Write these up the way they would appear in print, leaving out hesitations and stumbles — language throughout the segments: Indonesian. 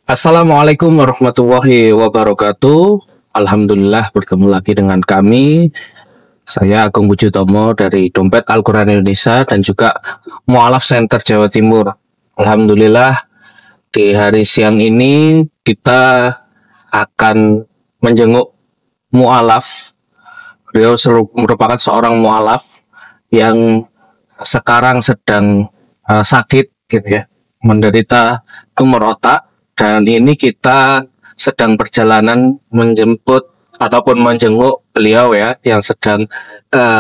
Assalamualaikum warahmatullahi wabarakatuh. Alhamdulillah bertemu lagi dengan kami. Saya Agung Bujutomo dari Dompet Al-Quran Indonesia dan juga Mu'alaf Center Jawa Timur. Alhamdulillah di hari siang ini kita akan menjenguk Mu'alaf. Beliau merupakan seorang Mu'alaf yang sekarang sedang sakit gitu ya, menderita tumor otak. Dan ini kita sedang perjalanan menjemput ataupun menjenguk beliau ya yang sedang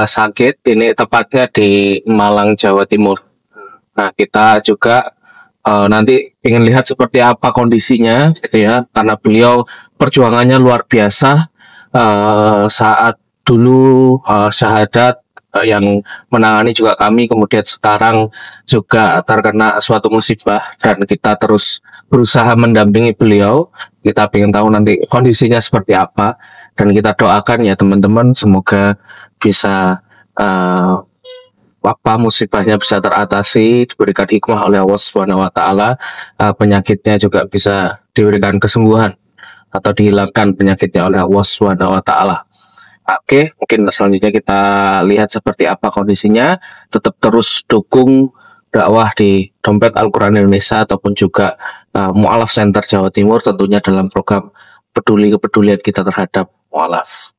sakit. Ini tepatnya di Malang, Jawa Timur. Nah, kita juga nanti ingin lihat seperti apa kondisinya gitu ya, karena beliau perjuangannya luar biasa saat dulu syahadat yang menangani juga kami, kemudian sekarang juga terkena suatu musibah dan kita terus berusaha mendampingi beliau. Kita ingin tahu nanti kondisinya seperti apa dan kita doakan ya teman-teman, semoga bisa musibahnya bisa teratasi, diberikan hikmah oleh Allah Subhanahu wa taala, penyakitnya juga bisa diberikan kesembuhan atau dihilangkan penyakitnya oleh Allah Subhanahu wa taala. Oke, mungkin selanjutnya kita lihat seperti apa kondisinya. Tetap terus dukung dakwah di Dompet Al-Quran Indonesia ataupun juga Mu'alaf Center Jawa Timur tentunya dalam program kepedulian kita terhadap mu'alaf.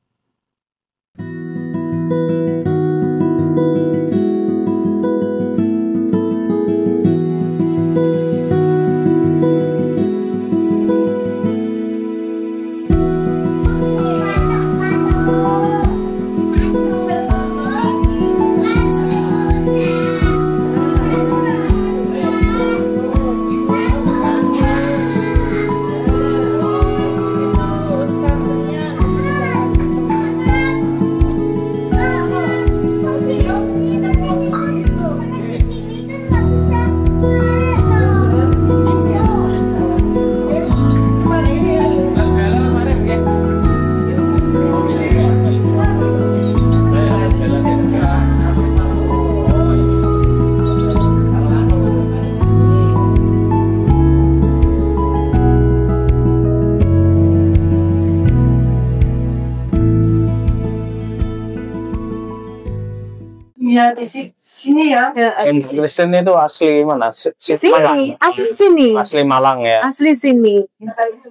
Ya di sini ya. Kristen itu asli mana? Sini, Malang. asli sini. Asli Malang ya. Asli sini.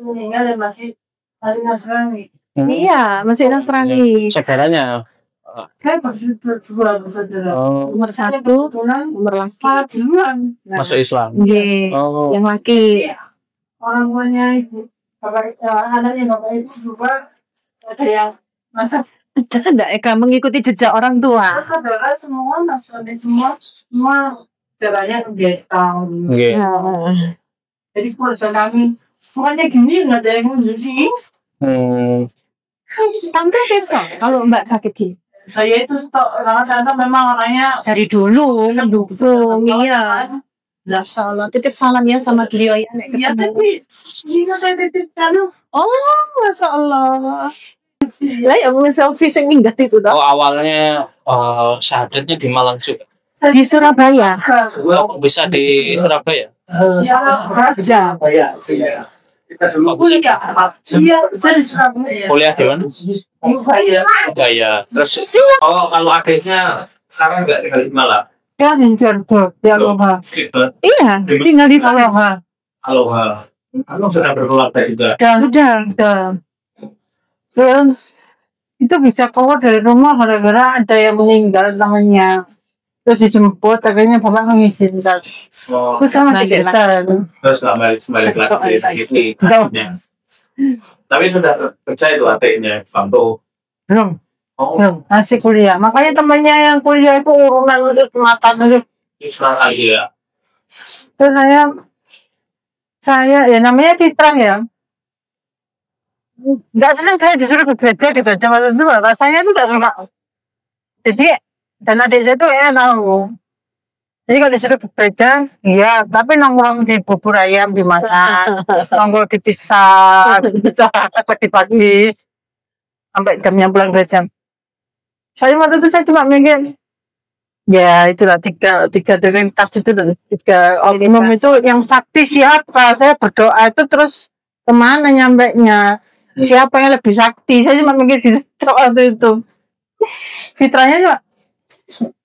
Meninggal masih Nasrani. Iya, masih Nasrani. Saudaranya. Saya masih berdua bersaudara. Nomor 1, nomor laki. Duluan. Masuk Islam. Iya, yang laki. Orang tuanya ibu, anaknya bapak ibu juga ada yang masa Tidak, Eka mengikuti jejak orang tua. saudara semua Nasrani semua caranya kegiatan. Nggih. Jadi keluarga kami bukannya gini nggak ada yang menjadi. Tante Pirsa, kalau Mbak sakit gini. Saya itu karena tante memang orangnya Dari dulu mendukung, iya. Nah, salam, titip salam ya sama beliau ya. Nek iya ketemu. tapi jika saya titipkan Oh, Masya Allah. Lah yang selfie sing minggat itu Oh, dah. awalnya syahadatnya di Malang juga. Di Surabaya. Kok bisa di Surabaya? Raja. kita dulu kuliah iya saya di Surabaya Kuliah di mana? Surabaya. Terus kalau adiknya sekarang nggak tinggal di Malang? ya di Cirebon di Aloha Iya, tinggal di sana. Aloha Halo, sudah berkeluarga juga. Sudah. dan itu bisa keluar dari rumah gara-gara ada yang meninggal namanya terus dijemput akhirnya bapak mengizinkan terus sama Nah, tidak Terus balik lagi sini. Tapi sudah percaya itu adiknya, bantu. belum Oh, masih kuliah makanya temannya yang kuliah itu urunan untuk makan itu Islam lagi ya. terus saya ya namanya fitrah ya nggak senang saya disuruh berbeda gitu cuma itu rasanya itu nggak suka jadi dan adik saya tuh tahu jadi kalau disuruh berbeda iya tapi nongkrong di bubur ayam di mana nongkrong di pizza pagi-pagi sampai jamnya pulang 2 jam saya waktu itu saya cuma mikir Ya itulah tiga trinitas itu loh. Tiga oknum itu yang sakti siapa? Saya berdoa itu terus kemana nyampainya? Siapa yang lebih sakti? Saya cuma mikir gitu waktu itu. Fitrahnya juga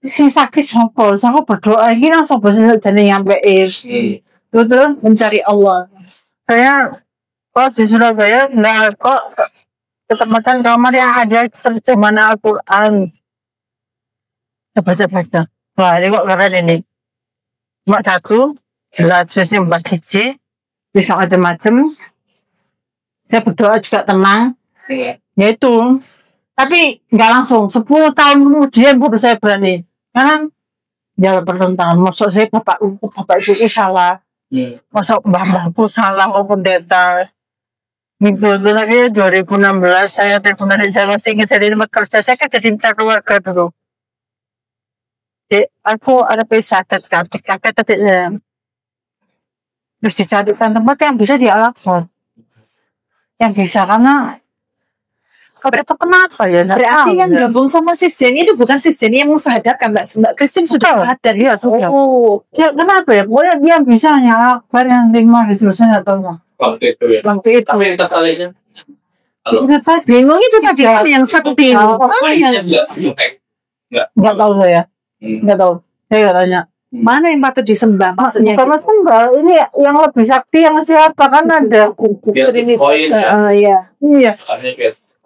si sakti sopo, saya berdoa ini langsung bisa jadi nyampein. Terus Mencari Allah. saya kok di Surabaya nggak kok ketempatan kamar yang ada terjemahan Al-Quran. Ya, baca-baca. Wah ini kok keren ini. Cuma satu, jelas jelasnya Mbak Cici, bisa macam-macam. Saya berdoa juga tenang. Ya itu. Tapi nggak langsung. 10 tahun kemudian baru saya berani. Karena ya pertentangan. Maksud saya bapak ibuku salah. Maksud mbak-mbakku salah maupun pendeta. Gitu. Terus akhirnya 2016 saya telepon dari saya masih ingat jadi tempat kerja. Saya kan jadi mitra keluarga dulu. Aku ada pesadat kakek tadi terus dicarikan tempat yang bisa dialahkan yang bisa karena itu kenapa ya Berarti yang gabung sama Sis Jenny itu bukan Sis Jenny yang mensadarkan Mbak Christine sudah sadar. Iya sudah. Oh, Ya kenapa ya pokoknya dia bisa nyalahkan yang 5 di selesai atau enggak Waktu itu ya. waktu itu Tapi kita kalinya. Halo. itu tadi bingung itu tadi yang sakti. nggak tahu saya nggak tahu saya nggak tanya. Mana yang patut disembah? Maksudnya Bukan Mas Mbak, ini yang lebih sakti yang siapa kan ada ini. ya. Iya. iya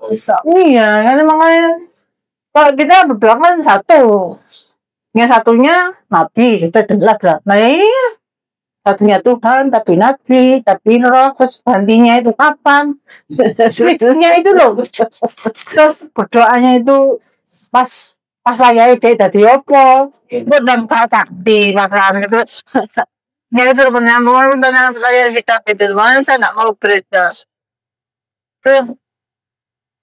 Bisa. iya kan makanya kalau kita berdoa kan satu yang satunya nabi kita jelas lah nah iya satunya Tuhan tapi nabi tapi roh terus gantinya itu kapan switchnya itu loh terus berdoanya itu pas saya ide tadi opo dan kata di makanan itu ya itu penyambungan pertanyaan saya kita itu mana saya nggak mau gereja itu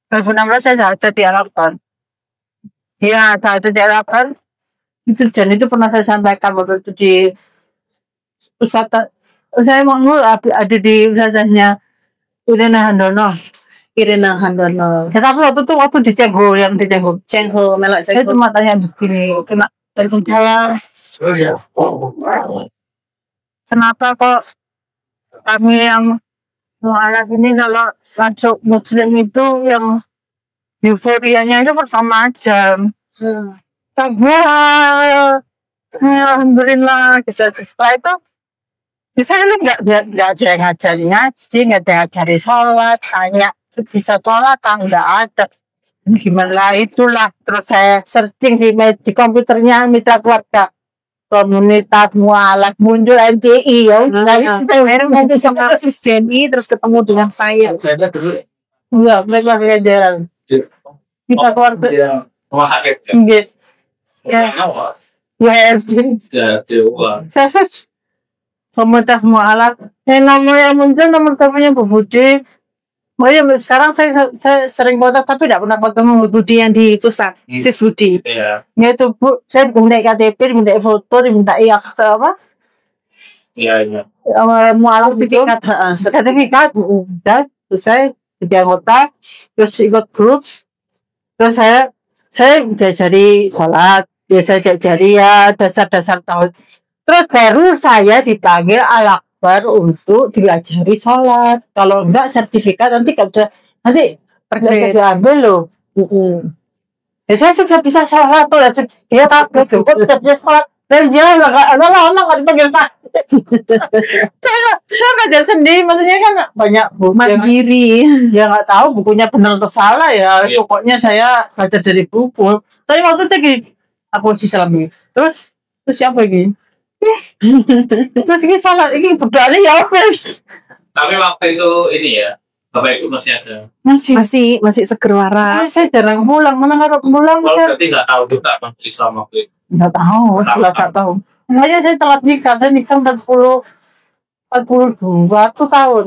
2016 saya saat diarahkan ya saat diarahkan itu dan itu pernah saya sampaikan waktu itu di Ustadz saya mau ada di ustazahnya Irina Handono. Tetapi waktu itu waktu di Cengho melak saya cuma tanya begini kena dari saya kenapa kok kami yang mualaf ini kalau masuk muslim itu yang euforianya itu pertama jam alhamdulillah kita setelah itu saya nggak ada yang ngajari ngaji nggak ada yang ngajari sholat hanya bisa sholat nggak ada gimana itulah terus saya searching di komputernya mitra keluarga komunitas mualaf muncul NTI ya Nanti sama Sis Jenny terus ketemu dengan saya. enggak mereka kejaran kita keluarga gitu saya komunitas mualaf namanya muncul teman-temannya Bu Budi. Makanya sekarang saya sering foto tapi tidak pernah ketemu Bu Budi yang di pusat Sis Budi. Ya itu Bu, saya diminta KTP, diminta foto, diminta akte apa? Iya. Mualaf sertifikat, udah. Terus saya jadi anggota, terus ikut grup, terus saya diajari sholat, saya diajari ya dasar-dasar tauhid. Terus baru saya dipanggil Al-Akbar untuk diajari sholat. Kalau enggak sertifikat nanti nggak bisa, nanti bisa diambil loh. Ya saya sudah bisa sholat tuh, dia takut tuh, kok sudah bisa sholat. Dan dia nggak lama nggak dipanggil Pak. Saya belajar sendiri, maksudnya kan banyak buku Mandiri. ya nggak tahu bukunya benar atau salah ya. Pokoknya saya baca dari buku. Tapi waktu itu gini, aku Islam ini. Terus siapa lagi? Terus ini sholat ini berdoanya ya apa? Tapi waktu itu ini ya, Bapak Ibu masih ada. Masih seger waras. Saya jarang pulang, mana nggak pulang? Kalau berarti nggak tahu juga Bang Islam waktu itu. Nggak tahu, nggak tahu. Makanya saya telat nikah, saya nikah 42 tahun.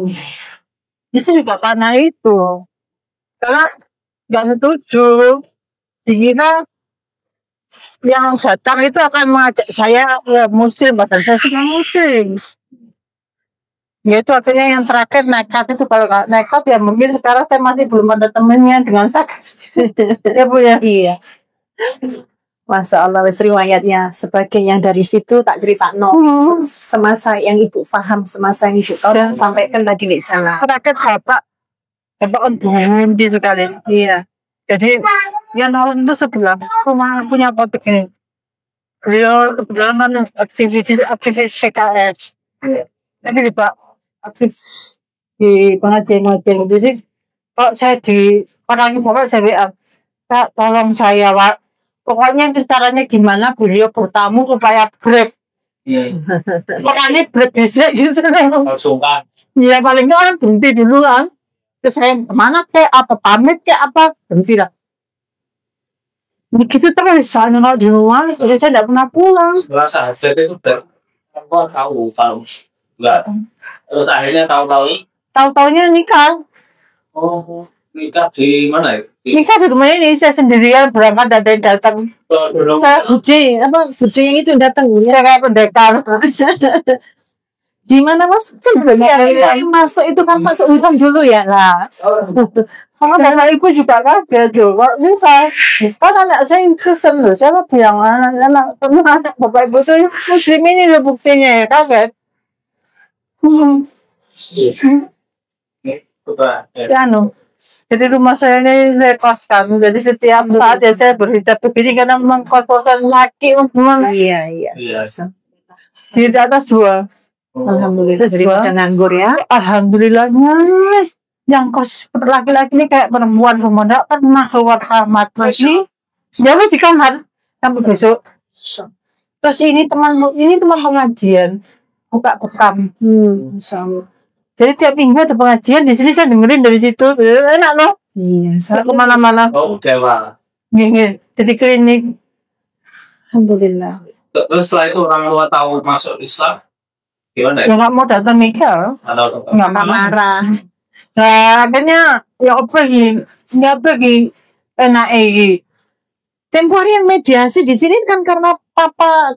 Itu juga karena itu. Karena nggak setuju. Dikira yang datang itu akan mengajak saya muslim, padahal saya sudah muslim. Ya itu akhirnya yang terakhir nekat itu, kalau nggak nekat ya mungkin sekarang saya masih belum ada temennya dengan sakit. Ya Bu ya. Iya. Masya Allah, wis riwayatnya sebagian yang dari situ tak cerita semasa yang ibu paham, semasa yang ibu tahu dan sampaikan tadi di sana. Terakhir bapak kan berhenti sekali. Iya. Jadi yang tahun itu sebelah rumah punya apotek ini. Beliau kebetulan kan aktivis PKS. Jadi Pak aktif di pengajian-pengajian. Jadi kalau saya di orangnya bapak saya WA, Pak tolong saya Pak. Pokoknya itu caranya gimana beliau bertamu supaya break. Pokoknya break bisa gitu. Langsung kan. Ya paling nggak orang berhenti dulu kan. Terus saya kemana kayak apa pamit kayak apa berhenti lah. Begitu terus soalnya kalau di rumah, jadi saya tidak pernah pulang. Merasa hasil itu tahu enggak. Terus akhirnya Tahu-taunya nikah. Oh, nikah di mana ya? Nikah di rumah ini saya sendirian berangkat dan datang. Saya Budi yang itu datang saya kayak pendekar. di mana mas yang masuk itu kan masuk hutan dulu ya lah. Sama bapak ibu juga kaget juga nikah. Kan anak saya Kristen loh, saya lebih yang anak bapak ibu tuh muslim ini loh buktinya ya kaget. Jadi rumah saya ini saya koskan, jadi setiap saat ya saya berhijab begini karena memang kos-kosan laki memang Iya. di atas 2. Alhamdulillah daripada nganggur ya. Alhamdulillahnya yang kos laki-laki ini kayak perempuan semua enggak pernah keluar kamar lagi. Dia masih di kamar sampai besok. Terus ini teman pengajian buka bekam. Sama. Jadi tiap minggu ada pengajian di sini saya dengerin dari situ. Enak loh. Iya. Saya kemana-mana. Oh, Jawa. Jadi klinik. Alhamdulillah. Terus setelah itu orang tua tahu masuk Islam, gimana Ya ya? nggak mau datang nikah. Atau Nggak Marah. Nah, akhirnya ya nggak pergi enak Tempo hari yang mediasi di sini kan karena papa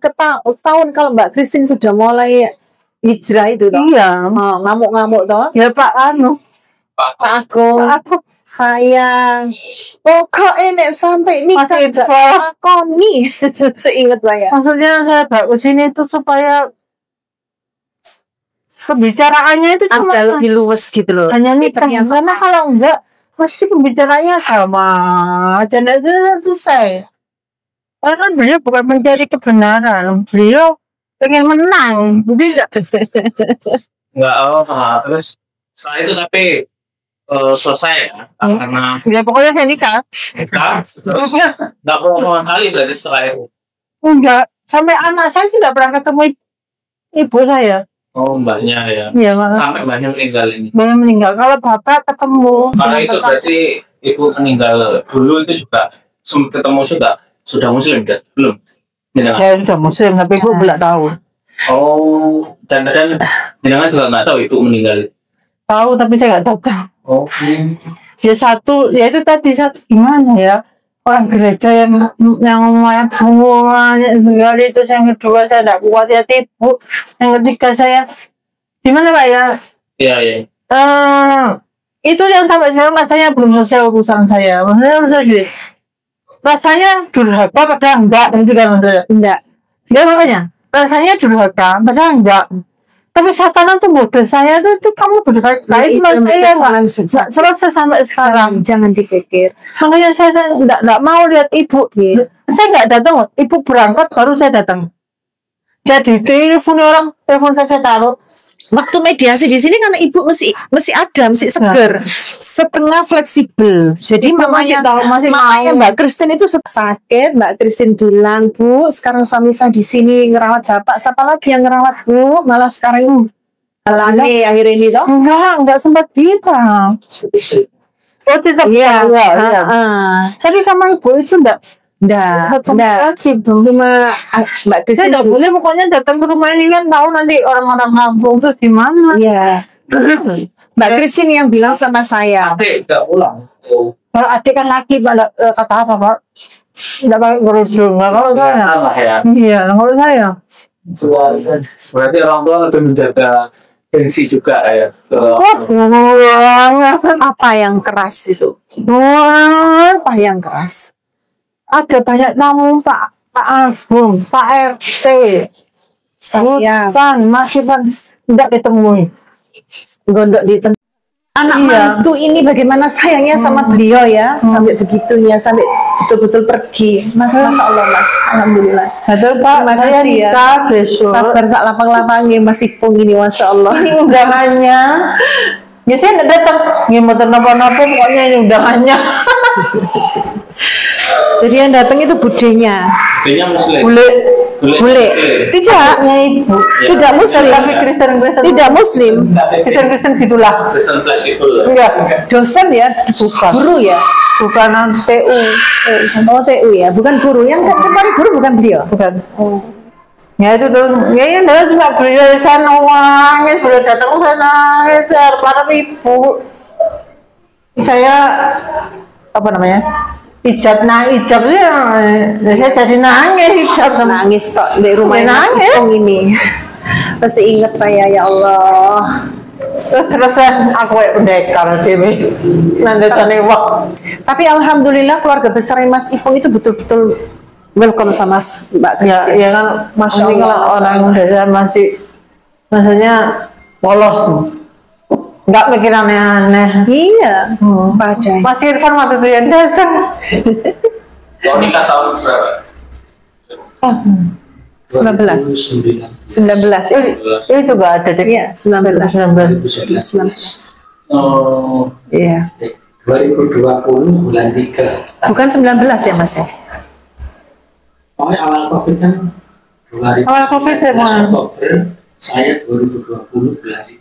tahun kalau Mbak Christine sudah mulai hijrah itu toh. Iya. Ngamuk-ngamuk toh. Ya Pak Pak Agung. Sayang. Kok enek sampai nikah Masih gak Pak. lakoni. Seingat saya. Maksudnya saya bawa sini itu supaya pembicaraannya itu cuma Agak lebih luwes gitu loh. hanya nikah. ternyata- Karena kalau enggak pasti pembicaraannya sama aja enggak selesai. Karena kan beliau bukan mencari kebenaran, beliau pengen menang. Jadi enggak terus setelah itu tapi selesai ya karena ya pokoknya saya nikah. terus enggak pernah kali berarti setelah itu. Enggak, sampai anak saya tidak pernah ketemu ibu saya. Oh, mbaknya ya. Iya, malah Sampai mbaknya meninggal ini. beliau meninggal. Kalau bapak ketemu, Karena itu berarti ibu meninggal dulu itu juga sempat ketemu juga sudah muslim kan? Belum. Jenengan. saya sudah muslim, tapi ibu belum tahu. Oh, dan jenengan juga nggak tahu ibu meninggal. Tahu tapi saya nggak datang. Oh. Ya satu, ya itu tadi satu gimana ya? Orang gereja yang lumayan banyak sekali, itu yang kedua saya tidak kuat ya tipu, yang ketiga saya gimana Pak ya? Iya. Itu yang sampai sekarang rasanya belum selesai urusan saya. Maksudnya gini, rasanya durhaka padahal enggak, itu kan maksudnya enggak. Ya makanya rasanya durhaka padahal enggak. Tapi satanan tuh bodoh saya tuh kamu durhaka itu saya nggak selesai sampai sekarang. Jangan dipikir. Makanya saya enggak mau lihat ibu. Saya enggak datang, ibu berangkat baru saya datang. Jadi telepon saya taruh. Waktu mediasi di sini karena ibu masih ada, masih seger, setengah fleksibel. Jadi mamanya Mbak Christine itu sakit. Mbak Christine bilang, Bu, sekarang suami saya di sini ngerawat bapak. Siapa lagi yang ngerawat Bu? Malah sekarang alami akhir ini toh? Enggak sempat kita. Oh tetap Iya. Tapi sama ibu itu enggak Cuma Mbak saya Christine enggak boleh pokoknya datang ke rumah ini kan tahu nanti orang-orang kampung tuh gimana. Iya. Mbak Christine yang bilang sama saya. Adik nggak pulang. Oh. Kalau adik kan laki kata apa Pak? Tidak pakai kerudung. Kalau saya, Salah ya. iya kalau saya. Berarti orang tua lebih menjaga gengsi juga ya. Apa yang keras itu? Apa yang keras? Ada banyak tamu Pak. Pak Agung, Pak RT, Saya Hutan, masih tidak ditemui. gondok di anak Iya. mantu ini bagaimana sayangnya sama beliau ya, sampai begitunya, sampai betul-betul pergi. Mas, masya Allah mas, alhamdulillah. Betul Pak, Terima saya kasih ya. nikah besok. Sabar sak lapang-lapangnya Mas Ipung ini, masya Allah. Ini undangannya. Biasanya nggak datang, nggak napa-napa, pokoknya ini undangannya. Jadi yang datang itu budenya, Kayaknya muslim. bule. Tidak, Ibu. tidak muslim, Tapi Kristen, tidak muslim. Kristen gitulah. Kristen fleksibel. Enggak, Dosen ya, bukan. guru ya. Bukan TU, Oh TU ya, bukan guru. Yang kemarin guru bukan beliau. bukan. Ya itu tuh, ya ini dia juga beliau di sana nangis, beliau datang ke sana nangis, para ibu. Saya apa namanya? Ijab sih, saya jadi nangis ijab sama Nangis tok di rumah Ya, Mas nangis. Ipung ini. Pasti ingat saya ya Allah. terus aku kayak pendekar dewe nanti sana wak. Tapi alhamdulillah keluarga besar Mas Ipung itu betul-betul welcome sama Mbak Ya, Kristi. ya kan Masya ini Allah, kalau orang desa masih maksudnya polos, nggak mikir aneh-aneh. Iya, padahal. Mas Irfan waktu itu yang dasar. Kau nikah tahun berapa? 19 ya. Itu nggak ada deh. Iya, 19. 19. Oh, Iya. 2020 bulan 3. Bukan 19 ya Mas ya? Awal COVID kan 2019 Awal COVID ya, Bang. Oktober, saya 2020 bulan 3.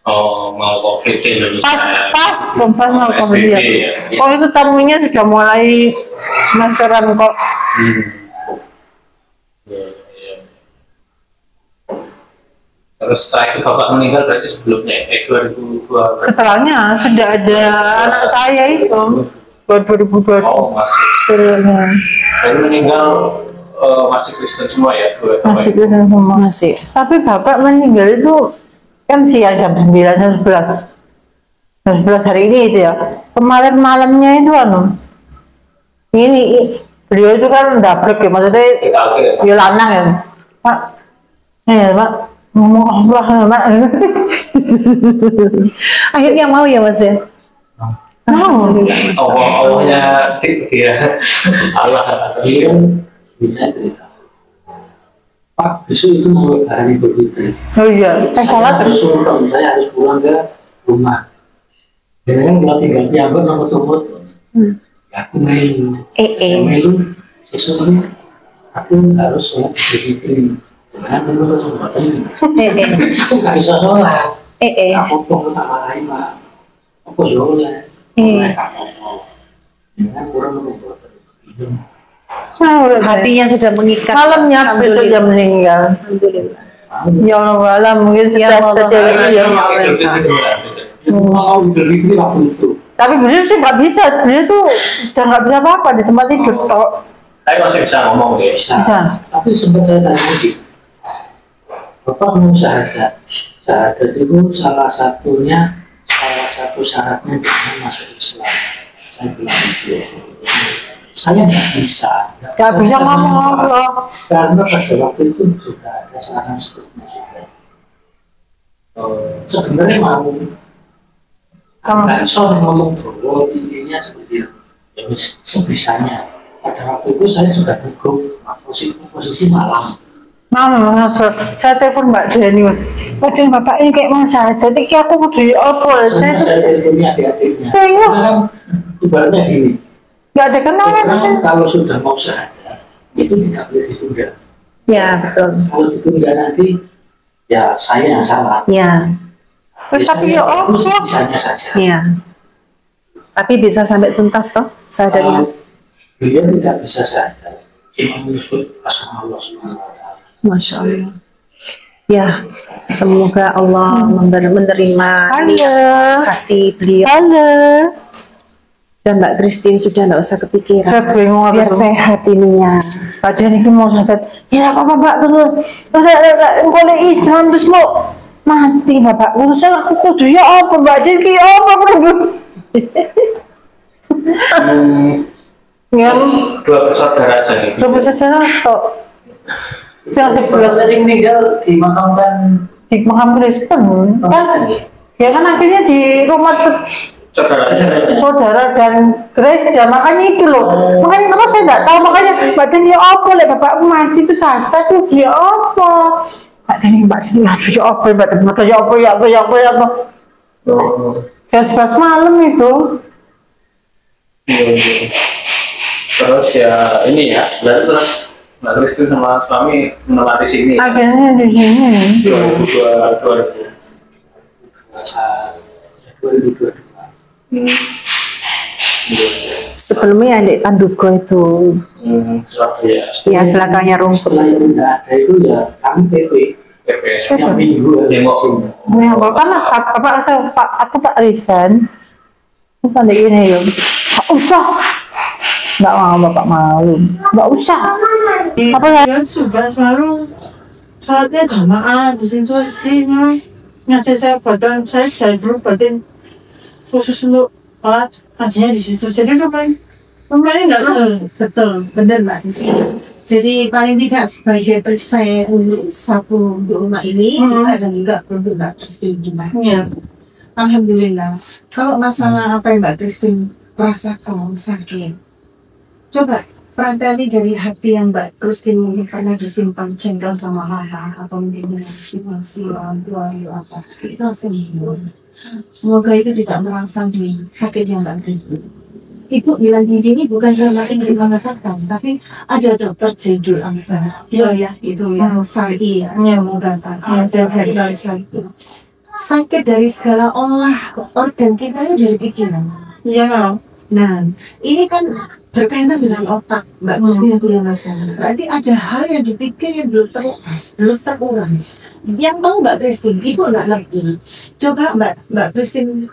oh mau COVID di Indonesia. Pas mau PSBB kemudian. ya. Oh itu tamunya sudah mulai semesteran kok. Iya, iya. Terus setelah itu bapak meninggal berarti sebelumnya 2002. Setelahnya sudah ada anak saya itu 2020. Oh masih. Dan meninggal masih Kristen semua ya? Masih Kristen semua. Masih. Tapi bapak meninggal itu kan siang jam 9, jam 11. Jam 11 hari ini itu ya. Kemarin malamnya itu ini beliau itu kan dabrek ya, maksudnya Oke. ya lanang ya. Pak, Pak, ngomong Allah, Pak. Akhirnya mau ya Mas ya? Mau. Allahnya dia Allah. Tapi kan bisa cerita, Pak besok itu mau hari begitu. Oh iya, sholat Terus suruh saya harus pulang ke rumah. Jadi kan kalau tinggal piambak nomor tempat, aku melu. Melu sesuatu aku harus sholat begitu. Jangan nomor tempat ini. Aku nggak bisa sholat. Aku pun tak marahin Pak. Aku sholat. Jangan kurang nomor tempat. Hatinya sudah mengikat. malamnya besok dia meninggal. Alhamdulillah. Ya Allah, alam mungkin Ya sudah Allah, sejauh ini ya. Mau Idul Fitri waktu itu. Tapi beliau sih nggak bisa, beliau tuh udah nggak bisa apa-apa di tempat tidur tok. Tapi masih bisa ngomong ya. Bisa. Tapi sempat saya tanya lagi, Bapak mau syahadat. Syahadat itu salah satu syaratnya jangan masuk Islam. Saya bilang itu. Saya nggak bisa. Nggak bisa ngomong apa. Karena pada waktu itu juga ada saran seperti itu. Sebenarnya mau nggak bisa ngomong dulu, intinya seperti itu. Ya, sebisanya. Pada waktu itu saya juga duduk posisi malam. Mama, saya telepon Mbak Deni. Mbak Deni, Bapak ini kayak mau syahadat, ini aku kudu apa? Saya teleponnya adik-adiknya. Iya. Karena kan ibaratnya gini, Nggak ada kenalan. orang kalau sudah mau syahadat itu tidak boleh ditunda. Ya betul. Kalau ditunda nanti ya saya yang salah. Ya. Tapi ya Saya Allah. bisanya saja. Ya. Tapi bisa sampai tuntas toh syahadatnya. Beliau tidak bisa syahadat, cuma menyebut asma Allah Subhanahu wa Ta'ala. Masya Allah. Ya, semoga Allah menerima hati beliau. Halo. Dan Mbak Christine sudah tidak usah kepikiran. Saya bingung Biar apa tuh. sehat ininya. Padahal ini mau syahadat. Ya apa Mbak terus. Terus saya boleh Islam terus mau mati Bapak. Terus saya aku kudu ya apa Mbak Deni apa perlu. Yang Dua bersaudara aja nih. coba saja tok. Yang sebelah Tadi meninggal dimakamkan di makam Kristen. Pas ya kan akhirnya di rumah saudara dan gereja, makanya itu loh. Makanya kenapa saya nggak tahu, makanya Mbak Deni apa lek bapakku mati itu sasta tuh dia apa? Mbak Deni ya apa Mbak Deni ya apa. Jam 11 malam itu. Terus ya ini ya, terus Mbak Christine sama suami menempati sini. Akhirnya di sini. 2022. Sebelumnya ada Pandugo itu, Surabaya. ya belakangnya rumput. setelah yang nggak ada itu ya kami PP yang minggu Ya, kan aku tak resign. Bukan ini ya. Nggak usah. Nggak mau bapak malu. Nggak usah. Apa ya? Ya sudah selalu saatnya jamaah di situ sini ngajar saya badan saya dari dulu batin khusus untuk alat ngajinya di situ. Jadi lumayan nggak Betul, benar Mbak. Jadi paling tidak sebagai perisai untuk satu untuk rumah ini dan juga untuk Mbak Christine juga. ya. Alhamdulillah. Kalau masalah apa yang Mbak Christine rasakan sakit, coba barangkali dari hati yang Mbak Christine mungkin pernah disimpan jengkel sama hal atau mungkin dengan situasi orang tua atau apa, itu sembuh. Semoga itu tidak merangsang di sakit yang Mbak Christine. Ibu bilang gini bukan karena ingin mengatakan, tapi ada dokter jadul angka. Ya, itu yang syar'i ya, mengatakan ada verbal itu. Sakit dari segala olah organ kita itu dari pikiran. Iya. Nah, ini kan berkaitan dengan otak, Mbak Christine itu yang masalah. Berarti ada hal yang dipikir yang belum terlepas, belum terurai. Yang tahu Mbak Christine, Ibu nggak ngerti. Coba Mbak Christine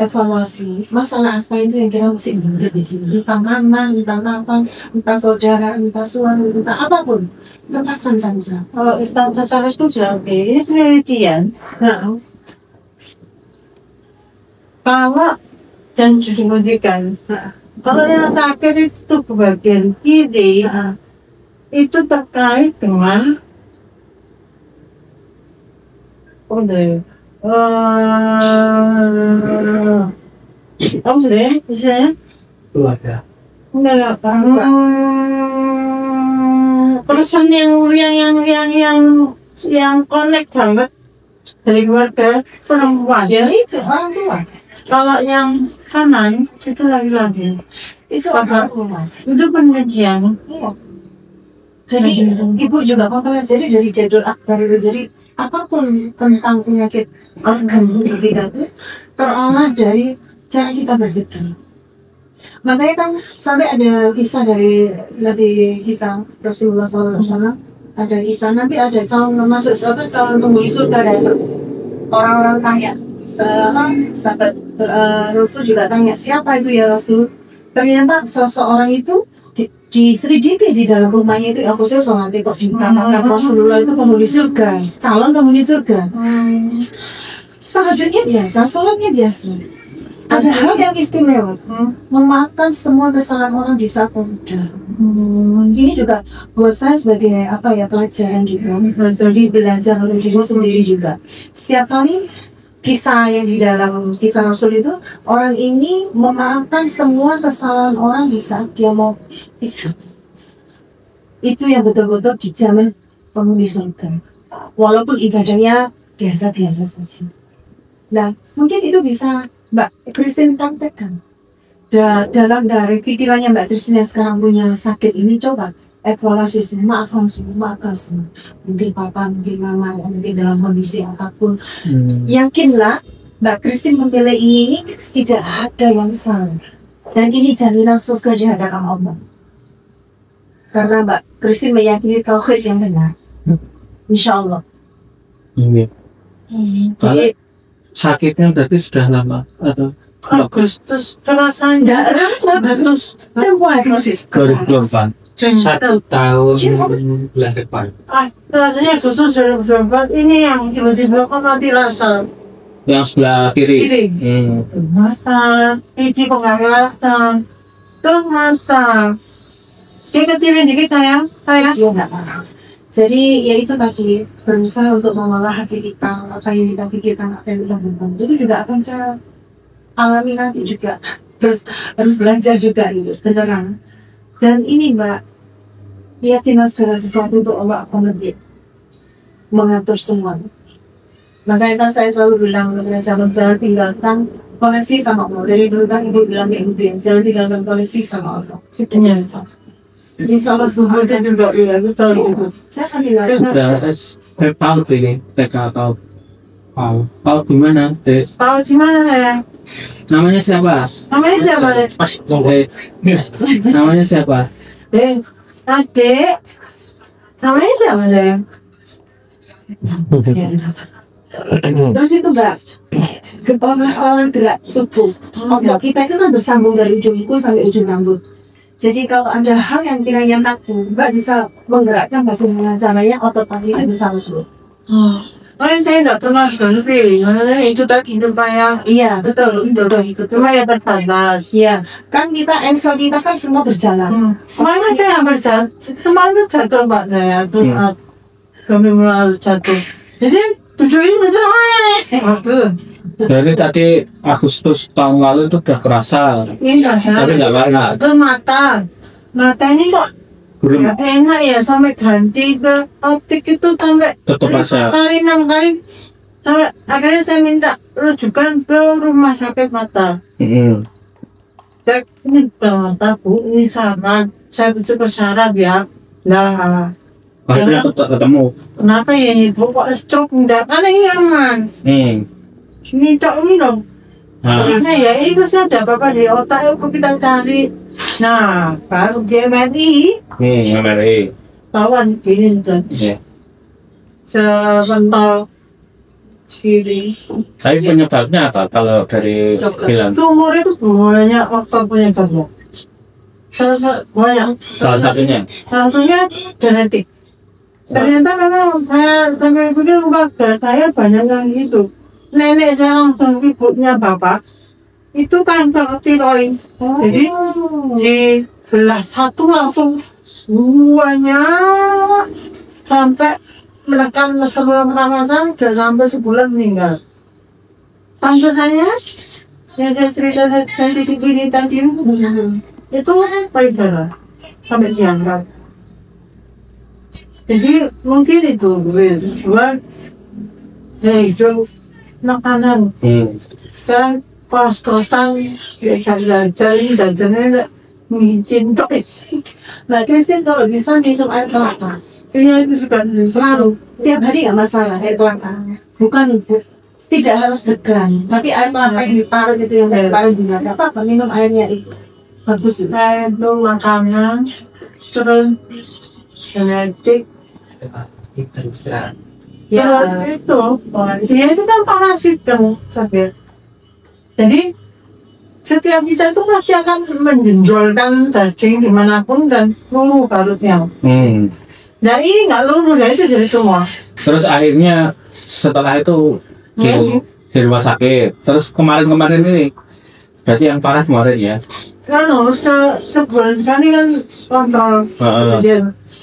evaluasi masalah apa itu yang kira mesti dibuat di sini. Entah mama, entah apa, entah saudara, entah suami, entah apapun. Lepaskan saja. Kalau Ustaz Sarah itu bilang ini penelitian. Nah, Kalau dan disembunyikan. Kalau yang sakit itu bagian kiri itu terkait dengan apa sih misalnya keluarga enggak person yang connect banget dari keluarga perempuan. ya itu orang tua. Kalau yang kanan itu laki-laki. Itu orang tua. Itu penelitian. Iya. Jadi Ibu juga mempelajari dari jadul akbar itu. Jadi apapun tentang penyakit organ kita itu terolah dari cara kita berpikir. Makanya kan sampai ada kisah dari Nabi kita Rasulullah SAW, ada kisah nanti ada calon masuk surga, calon penghuni surga datang. Orang-orang tanya, sahabat Rasul juga tanya, siapa itu ya Rasul? Ternyata seseorang itu diselidiki di dalam rumahnya itu apa sih soal kok dikatakan Rasulullah itu penghuni surga, calon penghuni surga. Tahajudnya biasa, sholatnya biasa. Ada hal yang istimewa, memaafkan semua kesalahan orang di saat muda. Ini juga buat saya sebagai pelajaran juga. Jadi belajar oleh diri sendiri juga. Setiap kali kisah yang di dalam kisah Rasul itu, orang ini memaafkan semua kesalahan orang di saat dia mau hidup. Itu yang betul-betul dijamin penghuni surga. Walaupun ibadahnya biasa-biasa saja. Nah, mungkin itu bisa Mbak Christine praktekkan. Dalam dari pikirannya Mbak Christine yang sekarang punya sakit ini, coba evaluasi semua, maafkan semua. Mungkin papa, mungkin mama, mungkin dalam kondisi apapun. Yakinlah Mbak Christine memilih ini tidak ada yang salah. Dan ini jaminan surga di hadapan Allah. Karena Mbak Christine meyakini tauhid yang benar. Insya Allah. Jadi Sakitnya berarti sudah lama atau Agustus terasanya Agustus proses 2024? 1 tahun bulan depan. rasanya Agustus 2024 ini yang tiba-tiba kok mati rasa Yang sebelah kiri. masa pipi kok nggak kelihatan Terus mata. Kecilin dikit sayang. Sayang. Iya nggak apa-apa. Jadi ya itu tadi berusaha untuk mengolah hati kita, apa yang kita pikirkan, apa yang udah nonton itu juga akan saya alami nanti juga. Harus belajar juga gitu, beneran. Dan ini Mbak, yakinlah segala sesuatu untuk Allah akan lebih mengatur semua. Makanya kan saya selalu bilang, saya tinggalkan koneksi sama Allah. Dari dulu kan ibu bilang kayak gitu, jangan tinggalkan koneksi sama Allah. Sebenarnya itu. Insya Allah semua Ada juga ya, betul itu. saya akan tinggalkan. Sudah tahu ini TK atau tahu gimana deh? Tahu di mana sayang? Namanya siapa? Namanya siapa deh? Namanya siapa? Adik. Namanya siapa sayang? Terus itu Mbak, orang gerak tubuh otak kita itu kan bersambung dari ujung kuku sampai ujung rambut. Jadi kalau ada hal yang kiranya takut, Mbak bisa menggerakkan bagaimana caranya otot kaki itu bersama dulu. Saya nggak terlalu ngerti. Maksudnya itu tadi itu sayang. Iya betul, itu Cuma ya terbatas. Iya, kan kita ensel kita kan semua berjalan. Kemarin saya berjalan. Kemarin jatuh Mbak saya. Kami mulai jatuh. Jadi tujuh ini betul. Dari tadi Agustus tahun lalu itu udah kerasa, Ini nggak salah. tapi nggak banyak. Itu mata. Mata ini kok Belum nggak enak ya sampai ganti ke optik itu sampai tetap aja. 6 kali sampai akhirnya saya minta rujukan ke rumah sakit mata. Cek ini mata bu, ini saraf. Saya butuh ke saraf ya. Nah, Akhirnya ketemu. kenapa ya ibu kok stroke enggak? Kan ini aman. Ini cok ini dong. Nah, Karena ya ini pasti ada apa-apa di otak yang kita cari. Nah, baru di MRI MRI. kawan gini kan. Iya. Sebentar kiri. Tapi penyebabnya apa kalau dari bilang? Tumor itu banyak faktor penyebabnya. Banyak. Salah satunya. Satunya genetik. Ternyata memang saya sampai pikir keluarga saya banyak yang gitu. Nenek saya langsung ibunya bapak itu kanker tiroid. Jadi di belah satu langsung semuanya sampai menekan seluruh pernafasan sudah sampai sebulan meninggal. Tante saya yang saya cerita saya titik ini tadi itu payudara sampai diangkat. Jadi mungkin itu dua saya hidup makanan. Sekarang kos-kosan ya jajan-jajannya micin tois. Mbak Christine kalau bisa minum air kelapa, Iya itu juga selalu tiap hari nggak masalah air kelapa. Bukan tidak harus degan, tapi air kelapa yang diparut itu yang saya parut juga nggak apa-apa, minum airnya itu bagus. saya itu makanan terus genetik terus itu dia itu kan parasit kan sakit. Jadi setiap bisa itu pasti akan menjenjolkan daging dimanapun dan luluh balutnya. Nah ini nggak luluh, ya itu jadi tumor. Terus akhirnya setelah itu di rumah sakit. Terus kemarin-kemarin ini berarti yang parah kemarin ya? Kan sebulan sekali kan kontrol.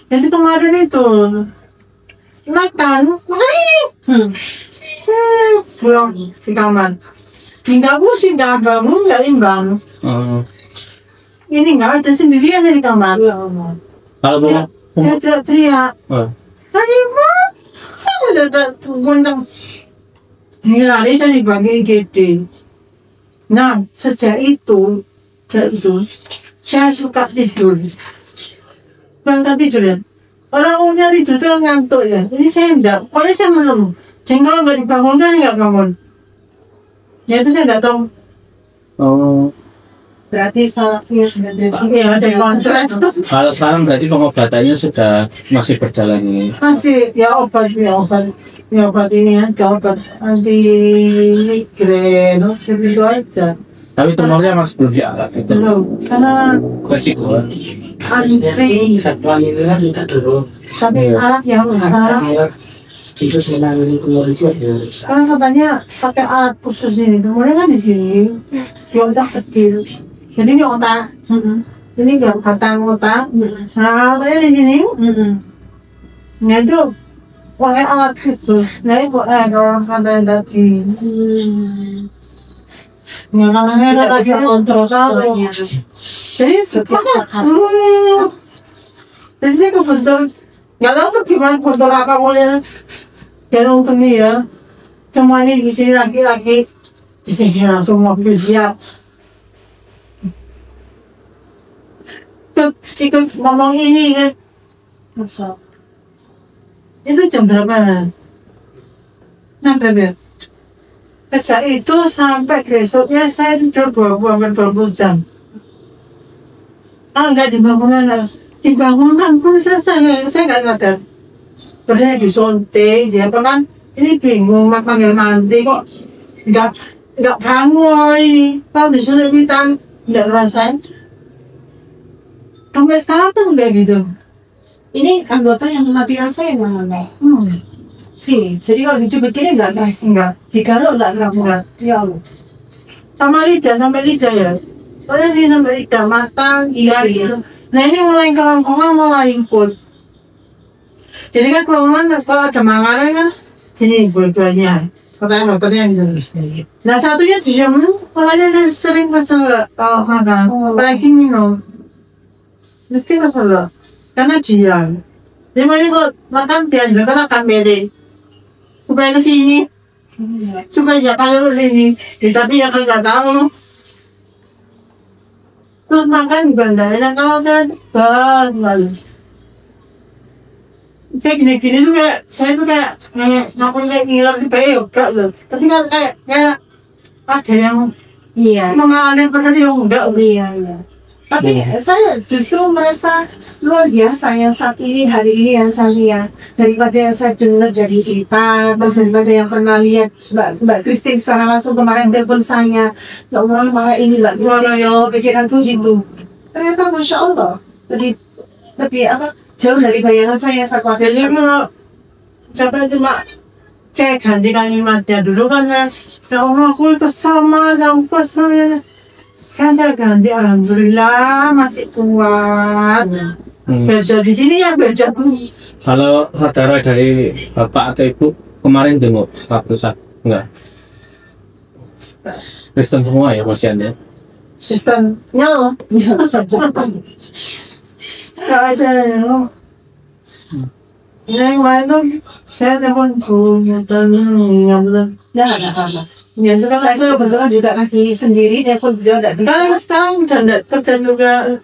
Jadi kemarin itu makan, pulang di kamar. Nggak pusing, nggak bangun, nggak imbang. Ini nggak ada sendirian di kamar. Kalau mau Saya teriak-teriak. Ayo mak, saya goncang. Lari saya dibagi gede. Nah, sejak itu saya suka tidur. Bangka tidur ya. Orang umumnya tidur itu ngantuk ya. Ini saya enggak. Pokoknya saya belum. Jadi kalau nggak dibangunkan nggak bangun. Ya itu saya nggak tahu. Berarti salahnya sudah Iya ada konslet. kalau sekarang berarti pengobatannya sudah masih berjalan ini. Masih ya obat ini aja, obat anti migrain, itu aja. Tapi tumornya masih belum diangkat itu. Belum, karena Resiko. antri. Satuan ini kan tidak turun. Tapi alat yang rusak, Khusus menangani tumor itu ada rusak. kan katanya pakai alat khusus ini. Kemudian kan di sini, di otak kecil. Jadi ini otak. Ini nggak batang otak. Nah, otaknya di sini. Nah itu pakai alat itu. Nah itu kalau katanya tadi. Yang namanya tadi kontrol saldonya. Jadi jadi saya kebetulan nggak tahu tuh gimana kontrol apa boleh. Dan untungnya ya, cuma ini di sini laki-laki. Jadi langsung mobil siap. Ikut ngomong ini kan. Masa? Itu jam berapa? Nah, berapa? Sejak itu sampai besoknya saya tidur 20 jam. Ah, enggak dibangunkan pun saya nggak sadar. Terus disuntik, dia kan ini bingung panggil mandi kok nggak bangun ini. Kalau disuntik vitamin nggak rasain. Sampai sekarang tuh enggak gitu. Ini anggota yang mati rasa yang mana? Sini. Jadi kalau dicoba-coba enggak. Digaruk enggak gerak. Ya Allah. Sampai lidah ya. Padahal ini sampai lidah, mata, iya. Nah ini mulai kerongkongan mulai ikut. Jadi kan kerongkongan kalau ada makanan kan sini dua-duanya. Katanya dokternya yang nulis. Nah satunya diem, makanya saya sering kesel kalau makan, apalagi minum. Mesti kesel, karena diam. Jadi makanya kalau makan dianjurkan akan beri. Supaya kesini, supaya jangan ke sini. Tapi ya kan nggak tahu. Terus makan di bandara, kalau saya malu. Saya gini-gini tuh kayak, saya tuh kayak ngapain kayak ngiler sih, kayak yoga loh. Tapi kan kayak ada yang mengalir perhati yang enggak. Iya. Tapi saya justru merasa luar biasa yang saat ini, hari ini yang saya lihat. Daripada yang saya dengar dari cerita, terus daripada yang pernah lihat Mbak Christine secara langsung kemarin telepon saya. Ya Allah, malah ini Mbak Christine, pikiranku gitu. Ternyata Masya Allah, lebih jauh dari bayangan saya khawatir. Jadi kalau sampai cuma saya ganti kalimatnya dulu kan ya Allah aku itu sama saya ganti alhamdulillah masih kuat. Beda di sini ya beda. Kalau saudara dari bapak atau ibu kemarin jenguk waktu saat enggak? Kristen semua ya pasiennya? Sistemnya loh. Nggak ada loh. Yang kemarin tuh saya telepon gurunya dan nyambut. Nggak ada apa-apa. Ya itu kan Saya kebetulan juga lagi sendiri, dia pun beliau tidak sekarang janda kerja juga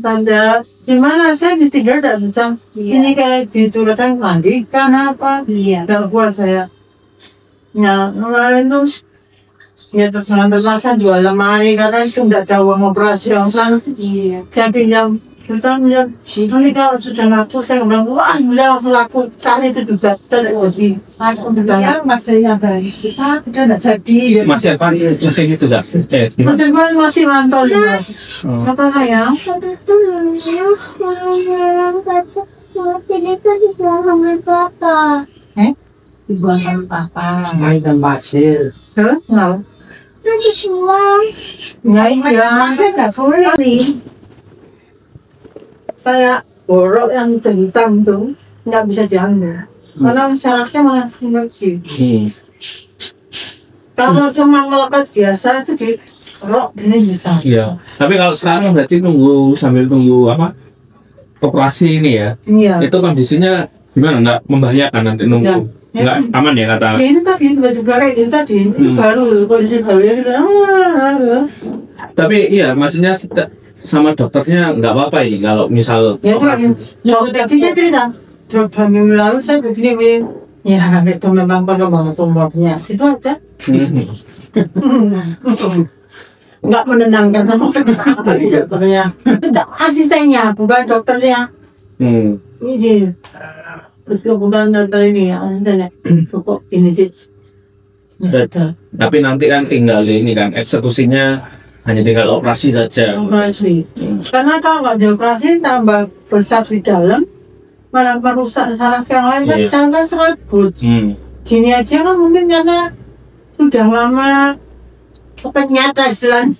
tanda gimana saya ditinggal tidak bisa. Ini kayak diturunkan mandi kan apa? Iya. Tidak kuat saya. Ya kemarin tuh ya terus terpaksa jual lemari karena itu tidak ada uang operasi yang Iya. saya pinjam. Bertanya, ini kalau sudah laku, saya bilang, wah, udah laku, saat itu juga tidak jadi. Aku bilang, Masih baik. Kita udah nggak jadi. Masih apa? Masih gitu dah. masih mantau juga. Apa sayang? Dibuang sama papa. Main dan pasir. Terus? Nggak? Nggak, iya. Masih nggak boleh nih. Saya borok yang hitam tuh nggak bisa diambil karena syaratnya malah infeksi. Kalau cuma melekat biasa itu di rok ini bisa. Iya. Tapi kalau sekarang berarti sambil tunggu apa? Operasi ini ya. Iya. Itu kondisinya gimana? Nggak membahayakan nanti nunggu? Ya. Nggak aman ya kata? Ya, ini tadi juga kayak ini tadi ini baru kondisi baru ya. Tapi iya, maksudnya sama dokternya nggak apa-apa ini kalau misal Ya itu lagi. Tadi saya cerita. 2 minggu lalu saya begini. Ya itu memang perkembangan tumornya. Itu aja. Nggak menenangkan sama sekali dokternya. Tidak, asistennya bukan dokternya. Ini sih. Bukan dokter ini ya asistennya. Cukup ini sih. Tapi nanti kan tinggal ini kan eksekusinya hanya tinggal operasi saja. Operasi. Karena kalau nggak dioperasi tambah besar di dalam, malah merusak saraf yang lain kan sampai serabut. Gini aja kan mungkin karena sudah lama penyata istilahnya.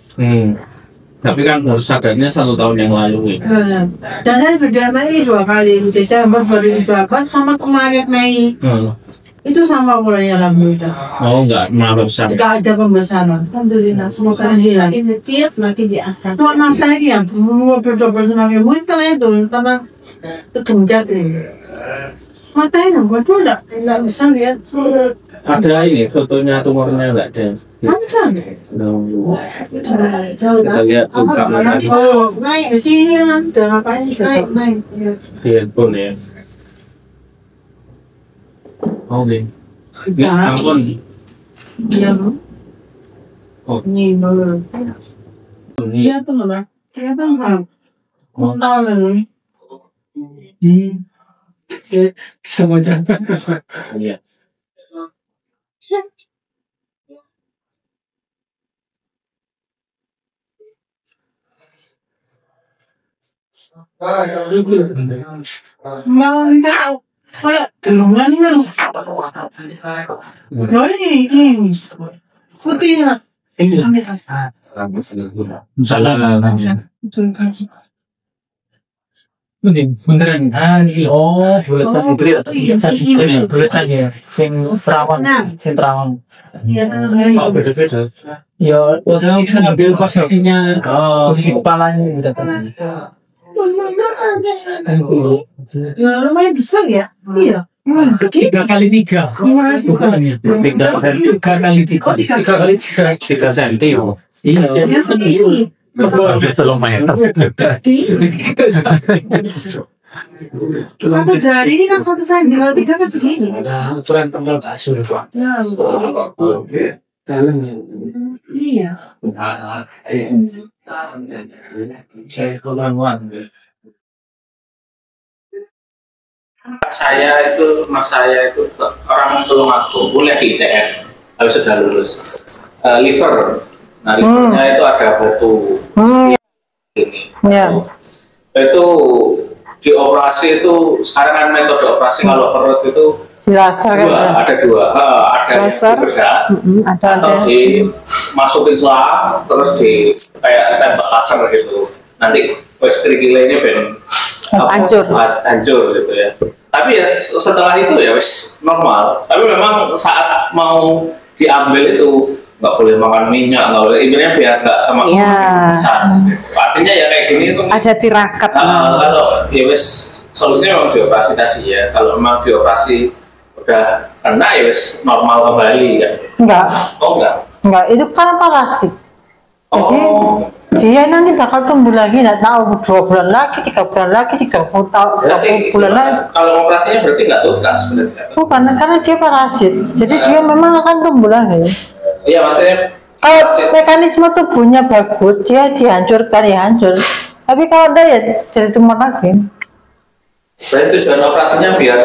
Tapi kan baru sadarnya 1 tahun yang lalu ya. Dan saya sudah Mei 2 kali, Desember 2008 sama kemarin Mei. Itu sama mulainya alhamdulillah. Oh enggak malah besar. Tidak ada pembesaran. Alhamdulillah, semoga semakin kecil semakin diangkat. Tuh anak saya yang beberapa semakin muncul itu karena kegenjat ini. Matanya waduh enggak bisa lihat. Ada ini fotonya tumornya enggak ada. Kita lihat tuh kamera naik di sini kan, jangan ngapain naik. di handphone ya. Oke. Ya ampun. Iya, Oh. ini dulu. Ini Iya tuh nggak, ternyata nggak. Kontal lagi. Bisa macam. iya. Nggak tahu. Kayak gelungan ini. Nah ini putih lah. Salah. Beneran oh buletan ya sing perawan Oh, beda-beda. ya posisi ngambil posisinya posisi kepalanya gitu Ya lumayan besar ya. Iya. 3x3 bukan ya 3x3 3 senti ya. iya Ya segini. Lumayan. Satu jari ini kan 1 senti, kalau 3 kan segini. ada ukuran tembal bakso Ya, dalam ya iya. saya keluar Mas saya itu orang Tulungagung, kuliah di ITN, habis sudah lulus. Liver, nah livernya itu ada batu ini. Ya. Itu dioperasi itu sekarang kan metode operasi kalau perut itu Laser kan? ada dua, ada yang Laser. bedah, Ada. atau dimasukin selang terus di kayak tembak laser gitu. Nanti wes kerikilnya ben Hancur. hancur gitu ya. Tapi ya setelah itu ya wes normal. Tapi memang saat mau diambil itu nggak boleh makan minyak, nggak boleh intinya biar nggak termakan Iya. besar. Artinya ya kayak gini tuh. Ada tirakat. Kalau ya wes solusinya memang dioperasi tadi ya. Kalau memang dioperasi udah kena ya wes normal kembali kan. Enggak, Oh enggak. enggak. Itu kan parasit. Jadi Oh. dia nanti bakal tumbuh lagi, nggak tahu 2 bulan lagi, 3 bulan lagi, 30 Berarti bulan lagi. kalau operasinya berarti nggak tuntas berarti. Bukan, karena dia parasit. Jadi dia memang akan tumbuh lagi. Iya maksudnya Kalau mekanisme tubuhnya bagus, dia dihancurkan ya hancur. Tapi kalau ada ya jadi tumor lagi. berarti tujuan operasinya biar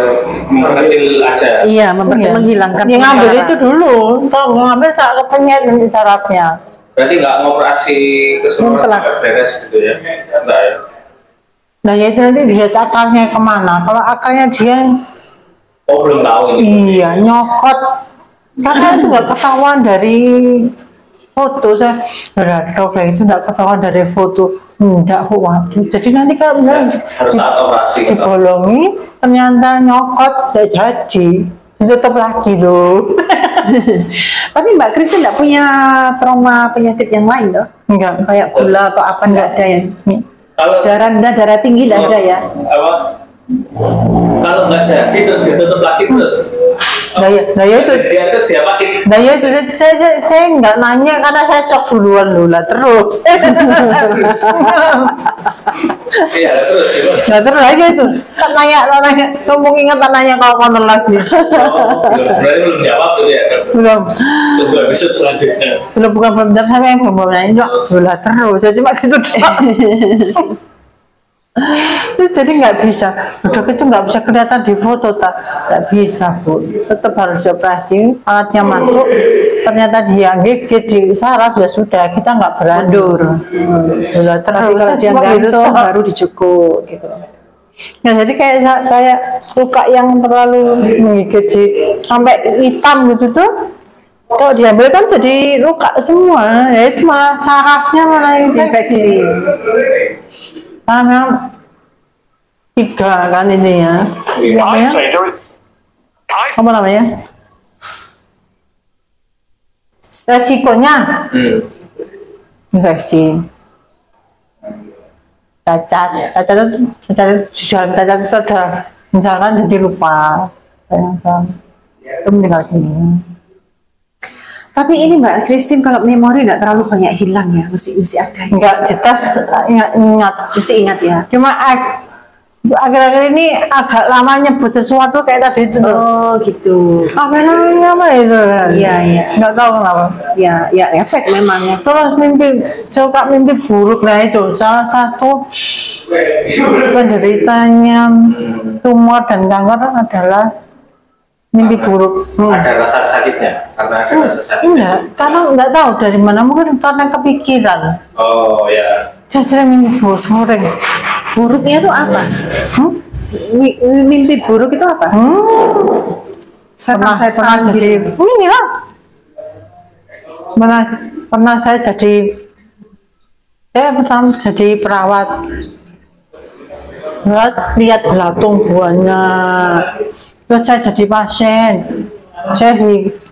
memperkecil aja. Iya, Iya. menghilangkan Ya ngambil sementara. itu dulu. Kalau ngambil saat kepenyet nanti sarafnya. Berarti nggak ngoperasi keseluruhan Mutlak. sampai beres gitu ya? Enggak ya? Nah ya itu nanti dilihat akarnya kemana. Kalau akarnya dia Oh belum tahu ini. iya nyokot. Karena itu nggak ketahuan dari foto. Saya beradok kayak itu nggak ketahuan dari foto. Enggak kok. Jadi nanti kalau misalnya Harus saat operasi gitu. dibolongi ternyata nyokot nggak jadi. Ditutup lagi loh. Tapi Mbak Christine nggak punya trauma penyakit yang lain loh? Enggak. Kayak gula atau apa nggak ada ya? Kalau Darah rendah, darah tinggi nggak ada ya? apa? Kalau nggak jadi terus ditutup lagi terus. Nah ya itu. Dia terus diapain? Nah ya itu saya nggak nanya karena saya shock duluan loh lah terus. Iya terus gitu. Nah terus aja itu tak nanya ngomong ingat tak nanya kalau konon lagi. Berarti belum jawab gitu ya? belum Tunggu episode selanjutnya. bukan belum jawab saya yang belum nanya lah terus saya cuma gitu doang. Jadi nggak bisa dok itu nggak bisa kelihatan di foto tak nggak bisa bu tetap harus operasi alatnya masuk ternyata dia gigit di saraf ya sudah kita nggak berandur Tapi terus kalau dia cuma gitu gantung toh. baru dijukuk gitu. Nah, jadi kayak luka yang terlalu menggigit sampai hitam gitu tuh Kalau diambil kan jadi luka semua, ya itu malah sarafnya malah infeksi. Karena memang 3 kan ini ya. Namanya, apa namanya? Resikonya infeksi. Cacat itu ada, misalkan jadi lupa, itu meninggal dunia. Tapi ini Mbak Christine, kalau memori nggak terlalu banyak hilang ya, mesti ada. Enggak, dites ingat, Mesti ingat ya. cuma akhir-akhir ini agak lama nyebut sesuatu kayak tadi itu. Oh gitu. Apa namanya apa itu? Iya. Nggak tahu kenapa. Ya efek memang ya. Terus suka mimpi buruk, nah itu salah satu penderitanya tumor dan kanker adalah mimpi buruk. Ada rasa sakitnya, karena ada rasa sakitnya. Enggak, karena nggak tahu dari mana, mungkin karena kepikiran. Oh ya. Saya sering mimpi buruk sering. Buruknya itu apa? Mimpi buruk itu apa? Pernah jadi ini lah. Pernah saya jadi perawat. Lihat belatung banyak. Terus saya jadi pasien.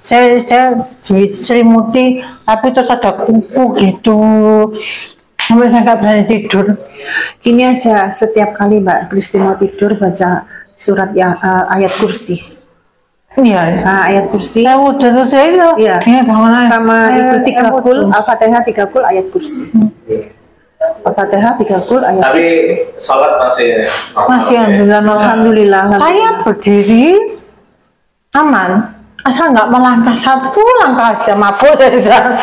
Saya diselimuti, tapi terus ada kuku gitu. Sampai saya nggak berani tidur. Gini aja, setiap kali Mbak Christine mau tidur baca surat ayat kursi. Iya. Nah, ayat kursi. Saya udah tuh saya itu. Iya. Sama itu 3 kul, Al-Fatihah 3 kul, ayat kursi. Al-Fatihah 3 kul, ayat Tapi kursi. sholat masih Alhamdulillah. Saya berdiri aman, asal nggak melangkah 1 langkah aja mabuk saya sudah.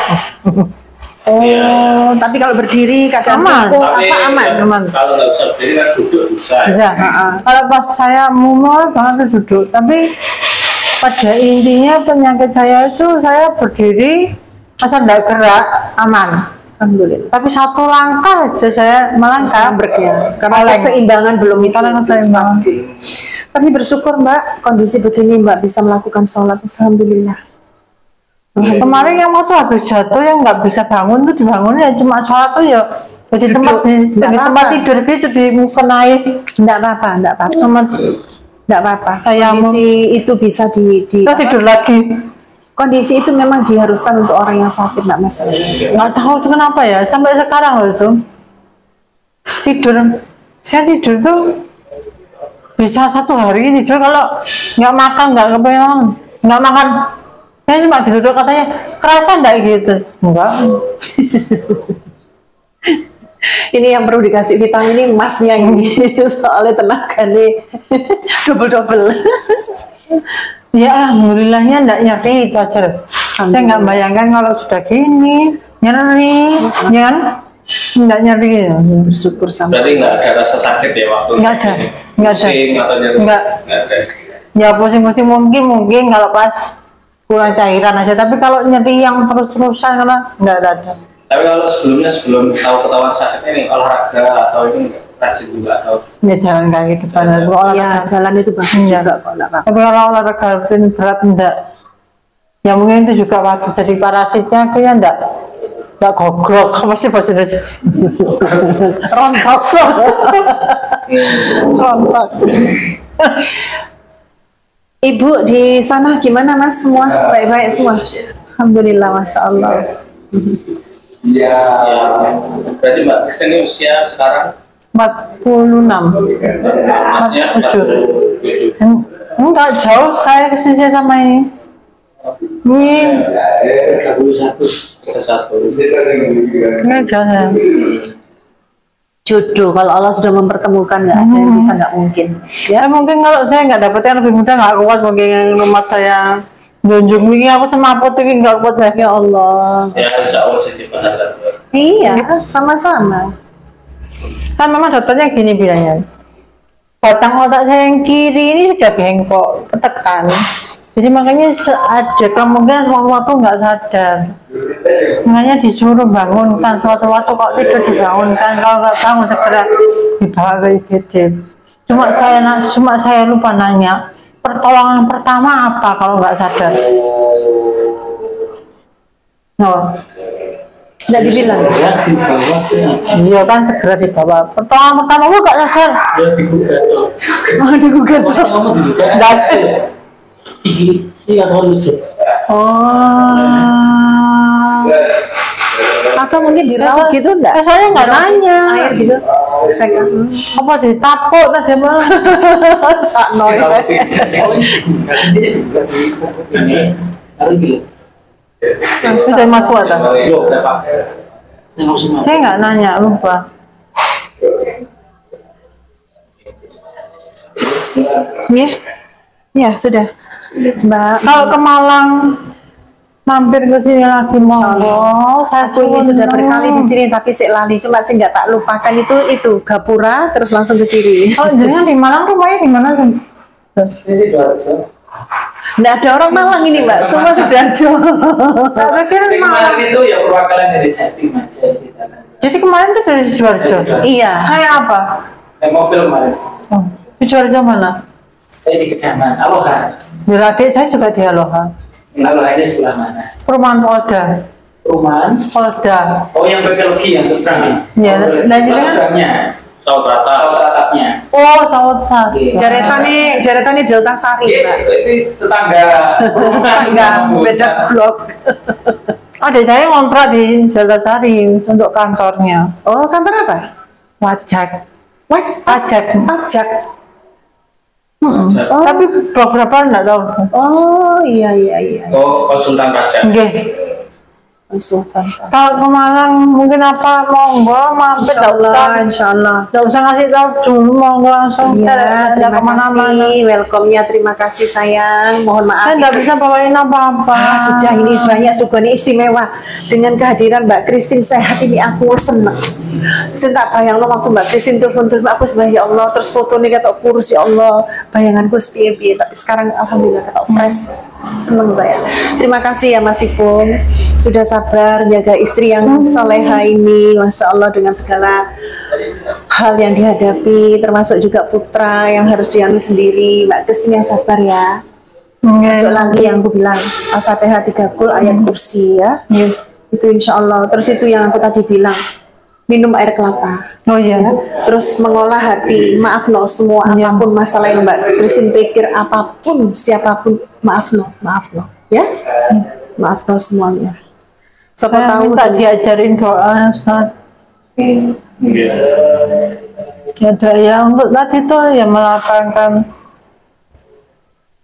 Oh, tapi kalau berdiri kadang Aman. aman? Kalau nggak bisa berdiri kan duduk bisa. Bisa. Kalau pas saya mual banget itu duduk, tapi pada intinya penyakit saya itu saya berdiri asal nggak gerak aman. Alhamdulillah. Tapi 1 langkah aja saya melangkah. Ya, karena keseimbangan belum itu. Karena keseimbangan. Tapi bersyukur Mbak, kondisi begini Mbak bisa melakukan sholat. Alhamdulillah. Kemarin yang waktu habis jatuh yang nggak bisa bangun tuh dibangun ya cuma sholat tuh ya di tempat tidur gitu di muka naik. Enggak apa-apa. Enggak apa-apa. Kondisi itu bisa Terus tidur lagi. Kondisi itu memang diharuskan untuk orang yang sakit, enggak masalah. Nggak tahu itu kenapa ya sampai sekarang loh itu saya tidur tuh bisa 1 hari tidur kalau nggak makan nggak makan. Saya cuma duduk katanya, kerasa enggak gitu? Enggak. Ini yang perlu dikasih vitamin ini emasnya ini. Soalnya tenaga nih double. Ya alhamdulillahnya enggak nyeri itu aja. Saya nggak bayangkan kalau sudah gini, nyeri, ya kan? Enggak nyeri. Bersyukur sama. Berarti nggak ada rasa sakit ya waktu Nggak ada. pusing atau nyeri? Nggak. Nggak ada. Ya pusing-pusing mungkin kalau pas kurang cairan aja, tapi kalau nyeri yang terus-terusan karena nggak ada. Tapi kalau sebelum tahu ketahuan sakitnya nih olahraga atau ini rajin juga atau Ya jalan kaki depan. Ya, jalan itu bagus Iya. juga kok, enggak apa-apa. Tapi kalau olahraga rutin berat enggak. Ya mungkin itu juga waktu jadi parasitnya kayaknya enggak gogrok, masih bahasa Indonesia. Rontok. Ibu di sana gimana Mas? Semua baik-baik semua? Alhamdulillah, Masya Allah. Iya. Berarti Mbak Christine ini usia sekarang 46. masnya 47. Enggak jauh saya kesini sama ini. Ini 31. ini jauh. Jodoh, kalau Allah sudah mempertemukan nggak ada yang bisa, nggak mungkin. Ya mungkin kalau saya nggak dapet yang lebih muda nggak kuat, mungkin rumah saya junjung ini aku semaput ini nggak kuat ya Allah. Ya insya Allah jadi pahala. Iya, sama-sama. Kan memang dokternya gini bilangnya, batang otak saya yang kiri ini sudah bengkok, ketekan. Jadi makanya ada kemungkinan suatu nggak sadar. Makanya disuruh bangunkan suatu-waktu kok tidur dibangunkan, kalau nggak bangun segera dibawa ke IGD. Cuma saya lupa nanya, pertolongan pertama apa kalau nggak sadar? Oh. Nggak dibilang. Ya dibawa Iya kan segera dibawa. Pertama gua gak sadar. ya digugat. Mau digugat. Pokoknya kamu digugat. Nggak. Ini kan lucu. Oh. Atau mungkin dirawat gitu enggak? Saya nggak nanya. Air gitu. Saya Apa ditapuk tadi mah? sakno. Ini hari ini. Sudah masuk ada. Yo, Pak. Saya nggak nanya, lupa. Ya. Ya, sudah. Mbak, Kalau ke Malang mampir ke sini lagi monggo. Saya aku ini sudah seneng. berkali di sini tapi saya lali, cuma saya nggak tak lupakan itu Gapura terus langsung ke kiri. Oh, jadi di Malang rumahnya di mana sih? Ini sih 200. Nggak ada orang Malang ini Mbak, semua Sidoarjo. Tapi kan Malang. Kemarin itu ya perwakilan dari setting aja kita. Jadi kemarin tuh dari Sidoarjo. Iya. Saya apa? Naik mobil kemarin. Oh, di Sidoarjo mana? Saya di Kedaman. Aloha. Di adik saya juga di Aloha. Aloha ini sebelah mana? Perumahan Polda. Perumahan. Polda. Oh, yang berbelok yang seberang. Iya, nah ini kan- seberangnya. Saut ratapnya. Oh, Sawat. Jaretannya Delta Sari Yes, Mbak. itu tetangga. Enggak, beda blok. Adik saya ngontrak di Jalasari untuk kantornya. Oh, kantor apa? Pajak. Pajak. Pajak. Oh, Tapi beberapa enggak tahu. oh iya. Oh, konsultan pajak. Oke. Konsultan. Kalau ke Malang mungkin apa monggo mampir enggak usah. Insyaallah. Enggak usah ngasih tahu dulu monggo langsung Iya, terima kemana-mana. kasih. Welcome-nya, terima kasih sayang. Mohon maaf. Saya enggak bisa bawain apa-apa. Sudah ini banyak sugani istimewa dengan kehadiran Mbak Christine sehat ini aku seneng. Saya tak bayang waktu Mbak Christine telepon aku sebenarnya ya Allah terus foto nih kata kurus ya Allah bayanganku sepiye tapi sekarang alhamdulillah kata fresh seneng saya. Terima kasih ya Mas Ipung sudah sabar jaga istri yang soleha ini Masya Allah dengan segala hal yang dihadapi termasuk juga putra yang harus diambil sendiri. Mbak Christine yang sabar ya. Masuk lagi yang aku bilang Al-Fatihah 3 kul ayat kursi ya. Itu insya Allah. Terus itu yang aku tadi bilang minum air kelapa. Oh iya. Terus mengolah hati. Maaf no semua apapun masalah yang Mbak Christine pikir apapun siapapun maaf no ya. Maaf no semuanya. Siapa Saya tahu minta diajarin doa Ustaz. Ada ya untuk tadi tuh ya melapangkan.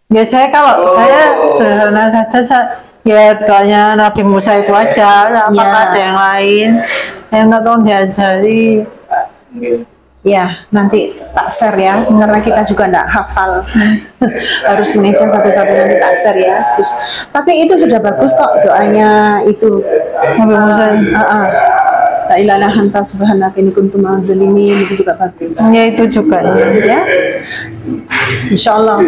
Biasanya kalau saya sederhana saja ya doanya Nabi Musa itu aja. Apakah ada yang lain? Yang nggak tahu diajari. ya nanti tak share ya karena kita juga enggak hafal harus mengejar satu-satu nanti tak share ya. Terus tapi itu sudah bagus kok doanya itu Nabi Musa. La ilaha illa anta subhanaka inni kuntu minaz zalimin itu juga bagus. Ya itu juga ya. Insya Allah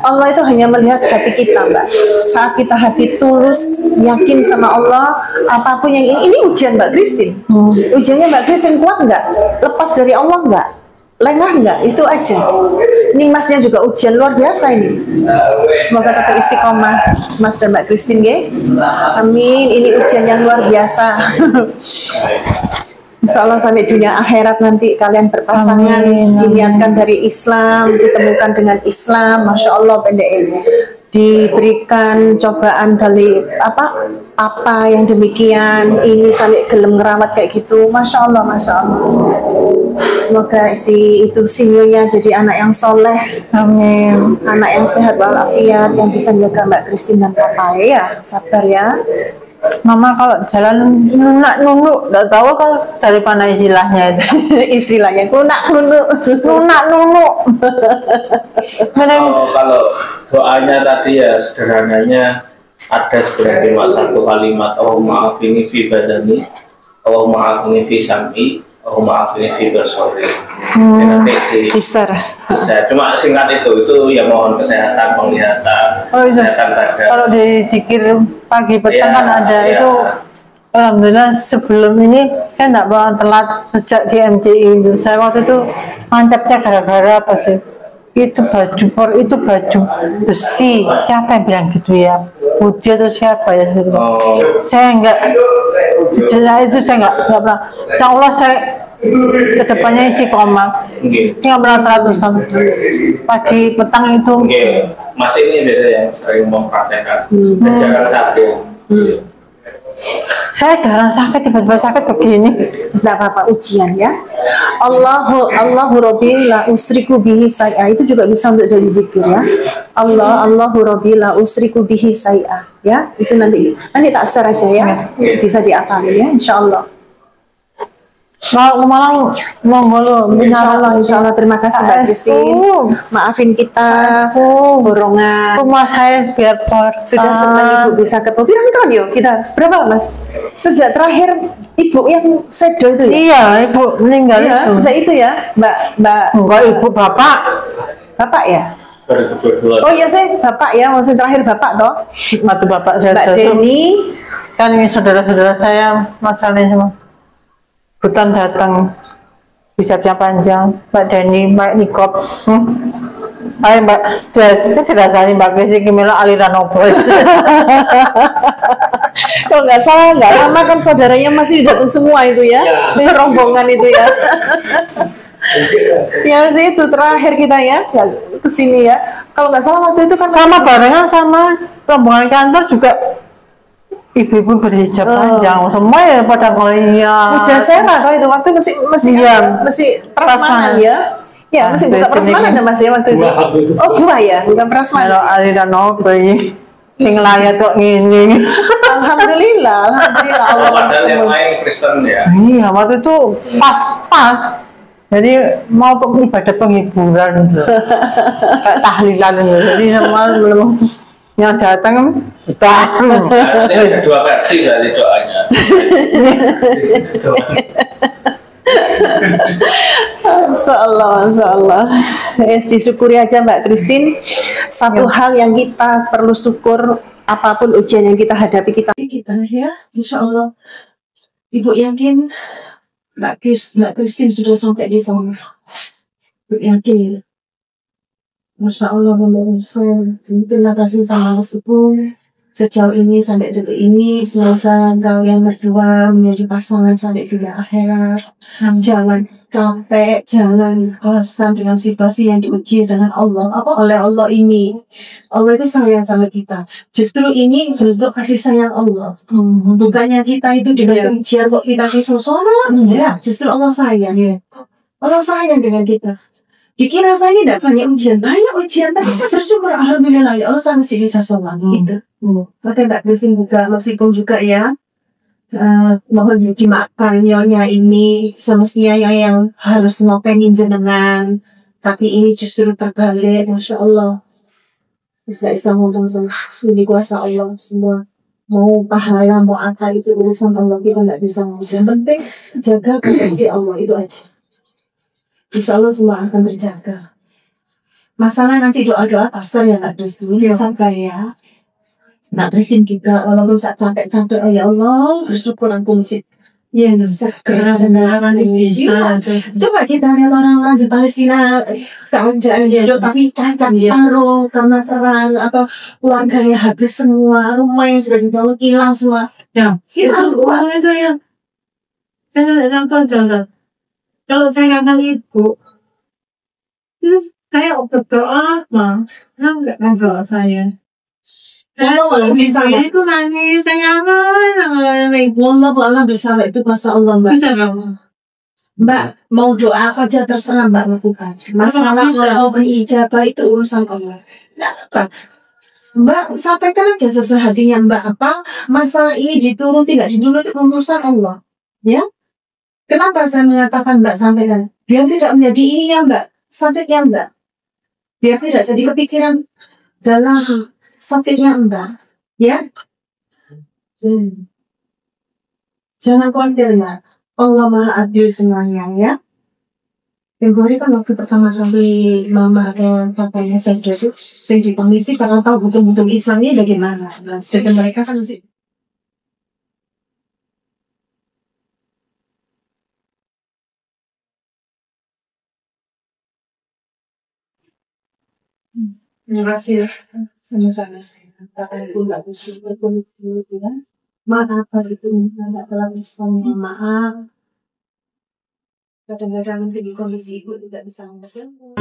Allah itu hanya melihat hati kita Mbak. Saat kita hati tulus yakin sama Allah apapun yang ini ujian Mbak Christine. Ujiannya Mbak Christine kuat nggak? Lepas dari Allah nggak? Lengah nggak? Itu aja. Ini Masnya juga ujian luar biasa ini. Semoga tetap istiqomah Mas dan Mbak Christine ya. Amin. Ini ujian yang luar biasa. Insya Allah sampai dunia akhirat nanti kalian berpasangan diniatkan dari Islam, ditemukan dengan Islam, Masya Allah pendek ini diberikan cobaan dari apa yang demikian ini sampai gelem ngerawat kayak gitu, Masya Allah. Semoga si sinyonya jadi anak yang soleh, Amin. anak yang sehat walafiat yang bisa jaga Mbak Christine dan Papa ya, sabar ya. Mama kalau jalan lunak nunuk, nggak tahu kalau dari mana istilahnya itu. Istilahnya lunak nunuk. Lunak nunuk. Kalau doanya tadi ya sederhananya ada sebenarnya cuma satu kalimat Allahumma afini fi badani, Allahumma afini fi sam'i, Allahumma afini fi basari. Nanti Bisa. cuma singkat itu ya mohon kesehatan penglihatan, Oh, iya. kesehatan badan. Kalau dikir pagi petang Ya, kan ada ya. itu. Alhamdulillah sebelum ini saya nggak pernah telat sejak di MCI itu. Saya waktu itu mantapnya gara-gara apa sih? itu baju besi. Siapa yang bilang gitu ya? Budi atau siapa ya? Saya enggak, itu saya enggak pernah. Insya Allah saya kedepannya istiqomah. Nggak pernah teratusan. Pagi petang itu. Mas ini biasa yang sering mempraktekkan jarang sakit. Saya jarang sakit, tiba-tiba sakit begini. Tidak apa-apa, ujian ya. Allahu Rabbi la usriku bihi say'a, itu juga bisa untuk jadi zikir ya. Allahu Rabbi la usriku bihi say'a, ya. Itu nanti tak share aja ya. Bisa diapalin ya, insyaallah. Malang Insya Allah. Terima kasih Mbak Christine. Maafin kita borongan. Rumah saya biar sudah senang Ibu bisa ketemu. Pirang tahun yuk kita berapa Mas? Sejak terakhir Ibu yang sedo itu ya? Iya, Ibu meninggal ya, itu. Sejak itu ya, Mbak. Enggak, Ibu Bapak ya? 2022. Oh iya saya Bapak ya, maksudnya terakhir Bapak toh? Waktu Bapak saya Mbak Deni kan ini saudara-saudara saya masalahnya semua. Butan datang, hijabnya panjang, Mbak Deni, Mbak Nikop. Ayo Mbak, tidak salah Mbak Kristi Kimila aliran opo. Kalau nggak salah nggak lama kan saudaranya masih datang semua itu ya, rombongan itu ya. Ya sih itu terakhir kita ya kesini ya. Kalau nggak salah waktu itu kan sama barengan sama rombongan kantor juga. Ibu-ibu berhijab panjang, semua ya pada ngeliat. Mujasera atau itu waktu masih prasmanan ya? Ya masih buka prasmanan ya Mas ya waktu itu. Oh buah ya, bukan prasmanan. Kalau aliran obai, sing layak tuh ini. Alhamdulillah Allah. Padahal yang lain Kristen ya. Iya waktu itu pas. Jadi mau ibadah penghiburan, kayak tahlilan gitu. Jadi semua belum. Yang datang Ada dua versi dari doanya. Insyaallah. Yes, disyukuri aja Mbak Christine. Satu hal yang kita perlu syukur, apapun ujian yang kita hadapi kita ya, insyaallah. Ibu yakin Mbak Christine sudah sampai di sana. Ibu yakin. Masya Allah, saya terima kasih sama Rasulullah sejauh ini sampai detik ini. Semoga kalian berdua menjadi pasangan sampai di akhirat. Jangan capek, jangan bosan dengan situasi yang diuji dengan Allah. Oleh Allah ini, Allah itu sayang sama kita. Justru ini bentuk kasih sayang Allah. Bukannya kita itu dikasih ujian kok kita sosok. Ya, justru Allah sayang. Allah sayang dengan kita. Dikira saya tidak banyak ujian, tapi saya bersyukur alhamdulillah ya Allah saya masih bisa sholat gitu. Maka Mbak Christine juga meskipun juga ya mohon dimaafkan nyonya ini semestinya yang harus ngopengin jenengan, tapi ini justru terbalik, masya Allah. Bisa ngomong sama ini kuasa Allah semua. Mau pahala mau apa itu urusan Allah, kita nggak bisa ngomong. Yang penting jaga proteksi Allah itu aja. Insya Allah semua akan terjaga. Masalah nanti doa-doa pasal yang ada dulu sampai ya. Mbak Christine juga walaupun saat capek-capek ya Allah bersyukur aku mesti segera bisa. Coba kita lihat orang-orang di Palestina hidup tapi cacat separuh karena terang atau keluarganya habis semua, rumah yang sudah dibangun hilang semua. Ya, Kita harus kuat. itu ya. Saya jangan. Kalau saya ngangkat ibu, terus saya berdoa, saya nggak mau doa saya. Saya itu nangis, saya nangis. Allah bisa itu kuasa Allah Mbak. Bisa kamu? Mbak mau doa apa aja terserah Mbak lakukan. Masalah kalau ijabah itu urusan Allah. Nggak apa. Mbak sampaikan aja sesuai hatinya Mbak apa masalah ini dituruti tidak dituruti urusan Allah. Ya. Kenapa saya mengatakan Mbak sampaikan? Biar tidak menjadi ini ya Mbak, sakitnya Mbak. Biar tidak jadi kepikiran dalam sakitnya Mbak. Ya. Jangan khawatir Mbak. Allah Maha Adil semuanya ya. Februari kan waktu pertama kali Mama dan papanya saya dipanggil sih karena tahu hukum-hukum Islamnya bagaimana. Dan sedangkan mereka kan masih Terima kasih ya. Sama-sama sih. Karena ibu nggak bisa bertemu bilang maaf itu nggak telah bisa maaf. Kadang-kadang di kondisi ibu tidak bisa bertemu.